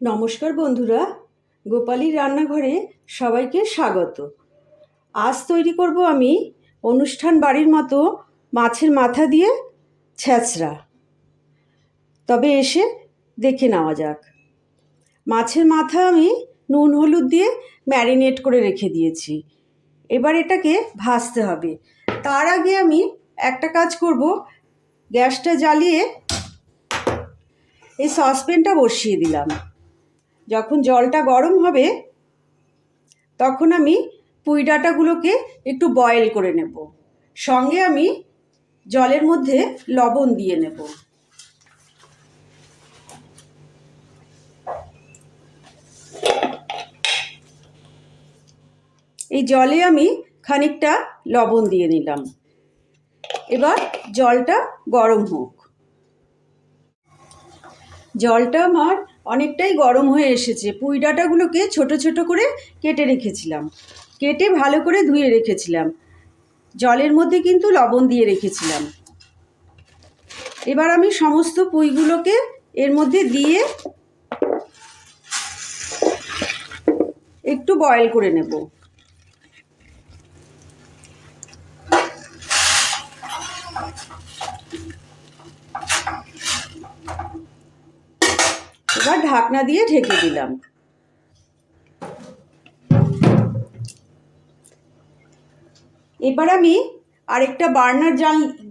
নমস্কার বন্ধুরা, গোপালীর রান্নাঘরে সবাইকে স্বাগত। আজ তৈরি করব আমি অনুষ্ঠান বাড়ির মতো মাছের মাথা দিয়ে ছ্যাঁচড়া। তবে এসে দেখে নেওয়া যাক। মাছের মাথা আমি নুন হলুদ দিয়ে ম্যারিনেট করে রেখে দিয়েছি। এবার এটাকে ভাজতে হবে। তার আগে আমি একটা কাজ করব, গ্যাসটা জ্বালিয়ে এই সসপ্যানটা বসিয়ে দিলাম। যখন জলটা গরম হবে তখন আমি পুঁই ডাঁটাগুলোকে একটু বয়েল করে নেব। সঙ্গে আমি জলের মধ্যে লবণ দিয়ে নেব। এই জলে আমি খানিকটা লবণ দিয়ে নিলাম। এবার জলটা গরম হোক। জলটা আমার অনেকটাই গরম হয়ে এসেছে। পুঁই ডাঁটাগুলোকে ছোট ছোট করে কেটে রেখেছিলাম, কেটে ভালো করে ধুয়ে রেখেছিলাম। জলের মধ্যে কিন্তু লবণ দিয়ে রেখেছিলাম। এবার আমি সমস্ত পুঁইগুলোকে এর মধ্যে দিয়ে একটু বয়েল করে নেব। এবার ঢাকনা দিয়ে ঢেকে দিলাম। এবার আমি আরেকটা বার্নার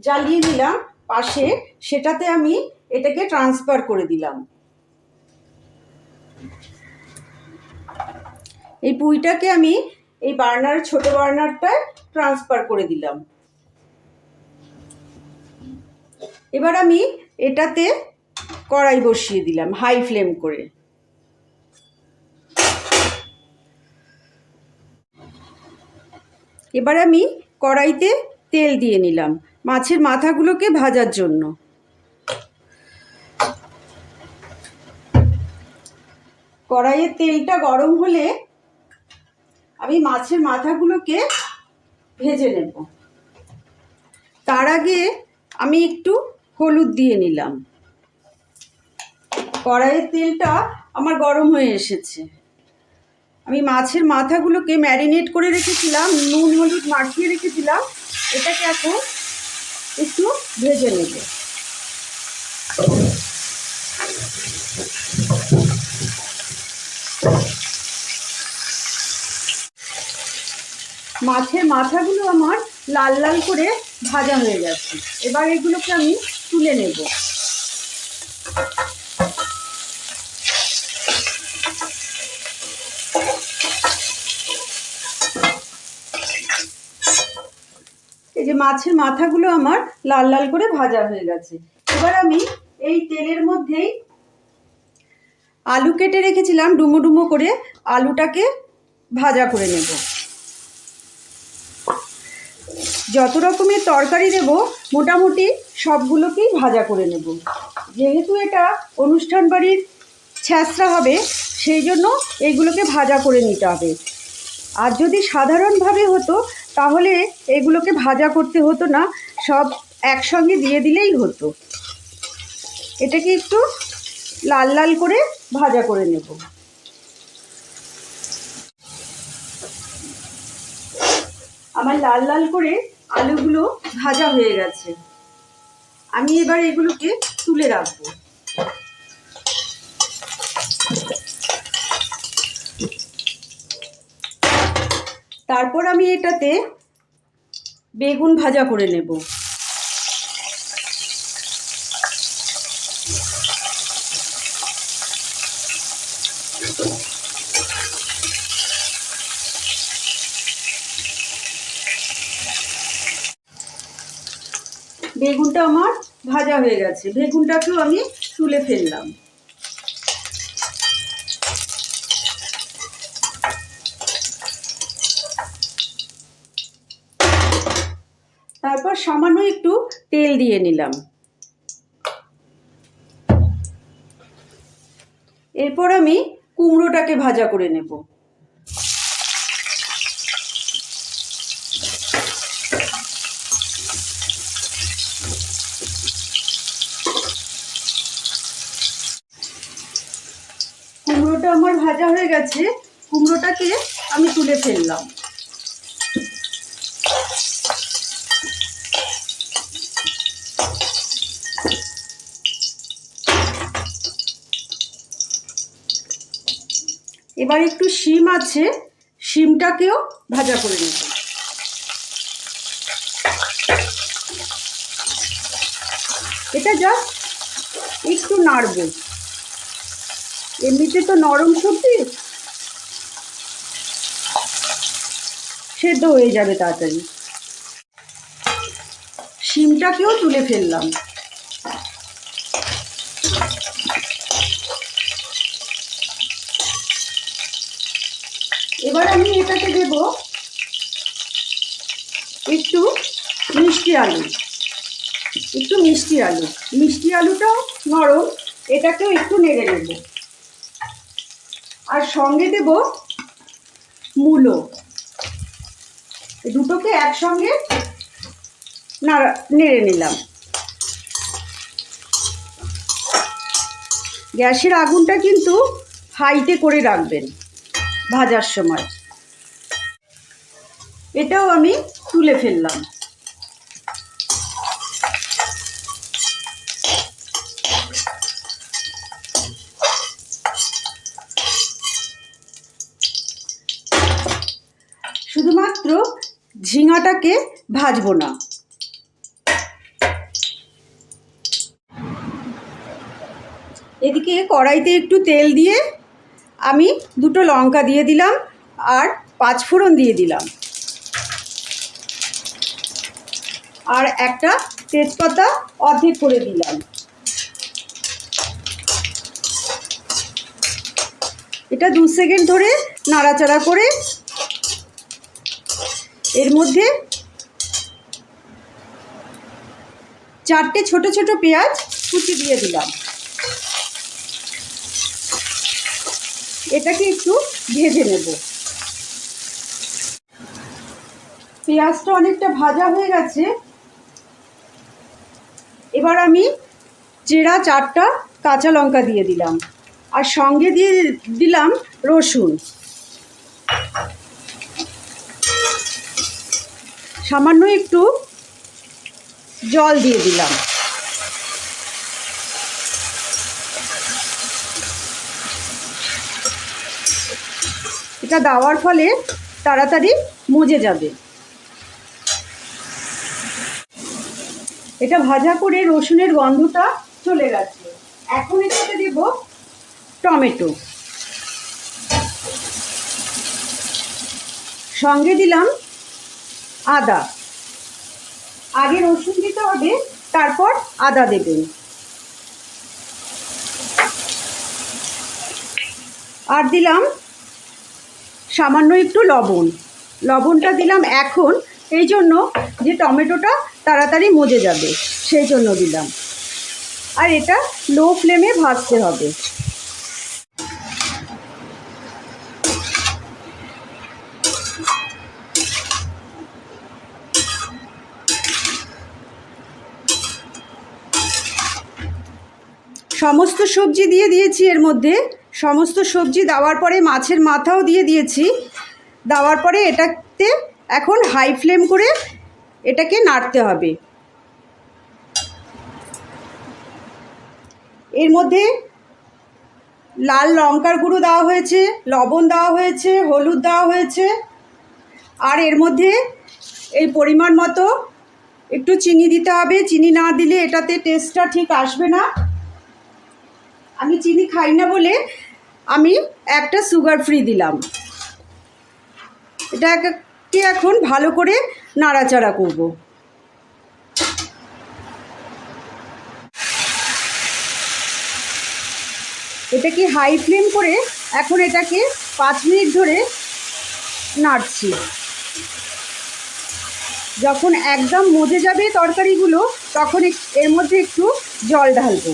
জ্বালিয়ে নিলাম পাশে, সেটাতে আমি এটাকে ট্রান্সফার করে দিলাম। এই পুঁইটাকে আমি এই ছোট বার্নারটায় ট্রান্সফার করে দিলাম। এবার আমি এটাতে কড়াই বসিয়ে দিলাম হাই ফ্লেম করে। এবার আমি কড়াইতে তেল দিয়ে নিলাম মাছের মাথাগুলোকে ভাজার জন্য। কড়াইয়ের তেলটা গরম হলে আমি মাছের মাথাগুলোকে ভেজে নেব। তার আগে আমি একটু হলুদ দিয়ে নিলাম। কড়াইয়ের তেলটা আমার গরম হয়ে এসেছে। আমি মাছের মাথাগুলোকে ম্যারিনেট করে রেখেছিলাম, নুন হলুদ মাখিয়ে রেখেছিলাম। এটাকে এখন একটু ভেজে নেব। মাছের মাথাগুলো আমার লাল লাল করে ভাজা হয়ে গেছে। এবার এগুলোকে আমি তুলে নেব। এই যে মাছের মাথাগুলো আমার লাল লাল করে ভাজা হয়ে গেছে। এবার আমি এই তেলের মধ্যেই আলু কেটে রেখেছিলাম ডুমো ডুমো করে, আলুটাকে ভাজা করে নেব। যত রকমের তরকারি দেব মোটামুটি সবগুলোকেই ভাজা করে নেব। যেহেতু এটা অনুষ্ঠান বাড়ির ছ্যাঁচড়া হবে সেই জন্য এইগুলোকে ভাজা করে নিতে হবে। আর যদি সাধারণভাবে হতো তাহলে এগুলোকে ভাজা করতে হতো না, সব একসঙ্গে দিয়ে দিলেই হতো। এটাকে একটু লাল লাল করে ভাজা করে নেব। আমার লাল লাল করে আলুগুলো ভাজা হয়ে গেছে। আমি এবার এগুলোকে তুলে রাখবো। তারপর আমি এটাতে বেগুন ভাজা করে নেব। বেগুনটা আমার ভাজা হয়ে গেছে। বেগুনটাকেও আমি তুলে ফেললাম। তারপর সামান্য একটু তেল দিয়ে নিলাম। এরপর আমি কুমড়োটাকে ভাজা করে নেব। গেছে, কুমড়োটাকে আমি তুলে ফেললাম। এবার একটু শিম আছে, শিমটাকেও ভাজা করে নেব। এটা জাস্ট একটু নাড়ব, এমনিতে তো নরম সবজি, সেদ্ধ হয়ে যাবে তাড়াতাড়ি। শিমটাকেও তুলে ফেললাম। এবার আমি এটাকে দেব একটু মিষ্টি আলু, মিষ্টি আলুটাও নরম, এটাকেও একটু নেড়ে নেব। আর সঙ্গে দেব মূলো, দুটোকে একসঙ্গে নেড়ে নিলাম। গ্যাসের আগুনটা কিন্তু হাইতে করে রাখবেন ভাজার সময়। এটাও আমি তুলে ফেললাম। শুধুমাত্র ঝিঙাটাকে ভাজবো না। এদিকে কড়াইতে একটু তেল দিয়ে আমি দুটো লঙ্কা দিয়ে দিলাম আর 5 ফোড়ন দিয়ে দিলাম, আর একটা তেজপাতা অর্ধেক করে দিলাম। এটা 2 সেকেন্ড ধরে নাড়াচাড়া করে এর মধ্যে 4টে ছোট ছোট পেঁয়াজ কুচি দিয়ে দিলাম। এটাকে একটু ভেজে নেব। পেঁয়াজটা অনেকটা ভাজা হয়ে গেছে। এবার আমি চেরা 4টা কাঁচা লঙ্কা দিয়ে দিলাম আর সঙ্গে দিয়ে দিলাম রসুন, সামান্য একটু জল দিয়ে দিলাম। এটা দেওয়ার ফলে তাড়াতাড়ি মজে যাবে। এটা ভাজা করে রসুনের গন্ধটা চলে গেছে। এখন এটাতে দেব টমেটো, সঙ্গে দিলাম আদা। আগে রসুন দিতে হবে, তারপর আদা দেবেন। আর দিলাম সামান্য একটু লবণ। লবণটা দিলাম এখন এই জন্য যে টমেটোটা তাড়াতাড়ি মজে যাবে, সেই জন্য দিলাম। আর এটা লো ফ্লেমে ভাজতে হবে। সমস্ত সবজি দিয়ে দিয়েছি এর মধ্যে। সমস্ত সবজি দেওয়ার পরে মাছের মাথাও দিয়ে দিয়েছি। দেওয়ার পরে এটাতে এখন হাই ফ্লেম করে এটাকে নাড়তে হবে। এর মধ্যে লাল লঙ্কার গুঁড়ো দেওয়া হয়েছে, লবণ দেওয়া হয়েছে, হলুদ দেওয়া হয়েছে, আর এর মধ্যে এই পরিমাণ মতো একটু চিনি দিতে হবে। চিনি না দিলে এটাতে টেস্টটা ঠিক আসবে না। আমি চিনি খাই না বলে আমি একটা সুগার ফ্রি দিলাম। এটাকে এখন ভালো করে নাড়াচাড়া করব। এটাকে হাই ফ্লেম করে এখন এটাকে 5 মিনিট ধরে নাড়ছি। যখন একদম মজে যাবে তরকারিগুলো, তখন এর মধ্যে একটু জল ঢালবো।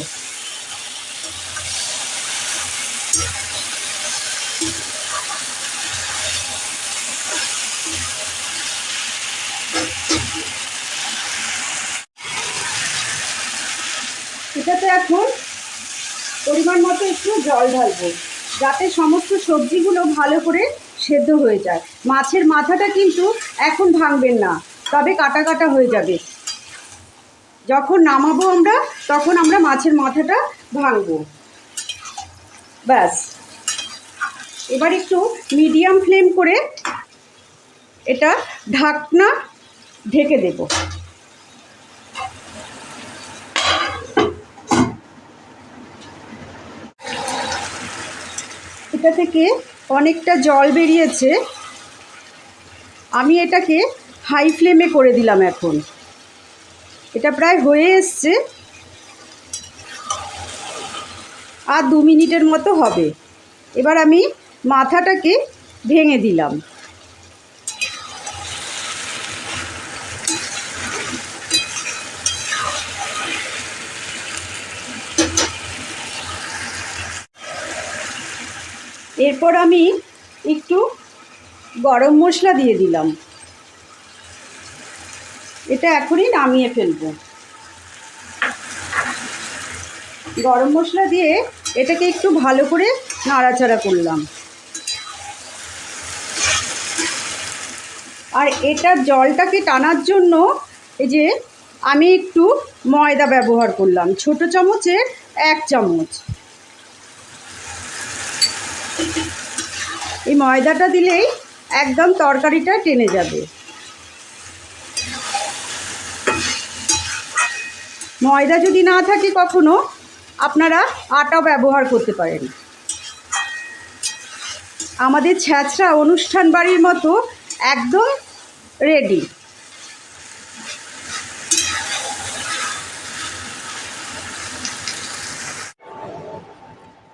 এটাতে এখন পরিমাণ মতো একটু জল ঢালবো। যাতে সমস্ত সবজিগুলো ভালো করে সেদ্ধ হয়ে যায়। মাছের মাথাটা কিন্তু এখন ভাঙবেন না, তবে কাটা কাটা হয়ে যাবে। যখন নামাবো আমরা তখন আমরা মাছের মাথাটা ভাঙবো। ব্যাস, এবার একটু মিডিয়াম ফ্লেম করে এটা ঢাকনা ঢেকে দেব। এটা থেকে অনেকটা জল বেরিয়েছে, আমি এটাকে হাই ফ্লেমে করে দিলাম। এখন এটা প্রায় হয়ে এসছে, আর 2 মিনিটের মতো হবে। এবার আমি মাথাটাকে ভেঙে দিলাম। এরপর আমি একটু গরম মশলা দিয়ে দিলাম। এটা এখনই নামিয়ে ফেলবো। গরম মশলা দিয়ে এটাকে একটু ভালো করে নাড়াচাড়া করলাম। আর এটার জলটাকে টানার জন্য এই যে আমি একটু ময়দা ব্যবহার করলাম, ছোট চামচের 1 চামচ। এই ময়দাটা দিলেই একদম তরকারিটা টেনে যাবে। ময়দা যদি না থাকে কখনো আপনারা আটা ব্যবহার করতে পারেন। আমাদের ছ্যাঁচড়া অনুষ্ঠান বাড়ির মতো একদম রেডি।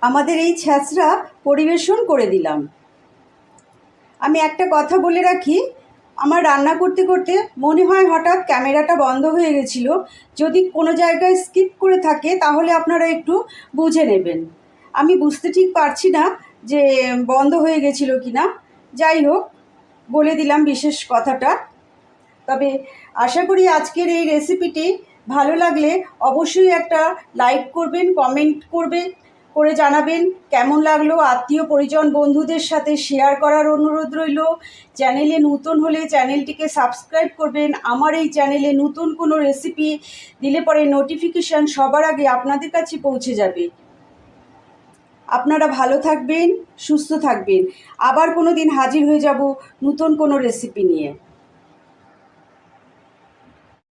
আমাদের এই ছ্যাঁচড়া পরিবেশন করে দিলাম। আমি একটা কথা বলে রাখি, আমার রান্না করতে করতে মনে হয় হঠাৎ ক্যামেরাটা বন্ধ হয়ে গেছিল। যদি কোনো জায়গায় স্কিপ করে থাকে তাহলে আপনারা একটু বুঝে নেবেন। আমি বুঝতে ঠিক পারছি না যে বন্ধ হয়ে গেছিল কি না। যাই হোক, বলে দিলাম বিশেষ কথাটা। তবে আশা করি আজকের এই রেসিপিটি ভালো লাগলে অবশ্যই একটা লাইক করবেন, কমেন্ট করে জানাবেন কেমন লাগলো। আত্মীয় পরিজন বন্ধুদের সাথে শেয়ার করার অনুরোধ রইল। চ্যানেলে নতুন হলে চ্যানেলটিকে সাবস্ক্রাইব করবেন। আমার এই চ্যানেলে নতুন কোনো রেসিপি দিলে পরে নোটিফিকেশান সবার আগে আপনাদের কাছে পৌঁছে যাবে। আপনারা ভালো থাকবেন, সুস্থ থাকবেন। আবার কোনো দিন হাজির হয়ে যাব নতুন কোনো রেসিপি নিয়ে।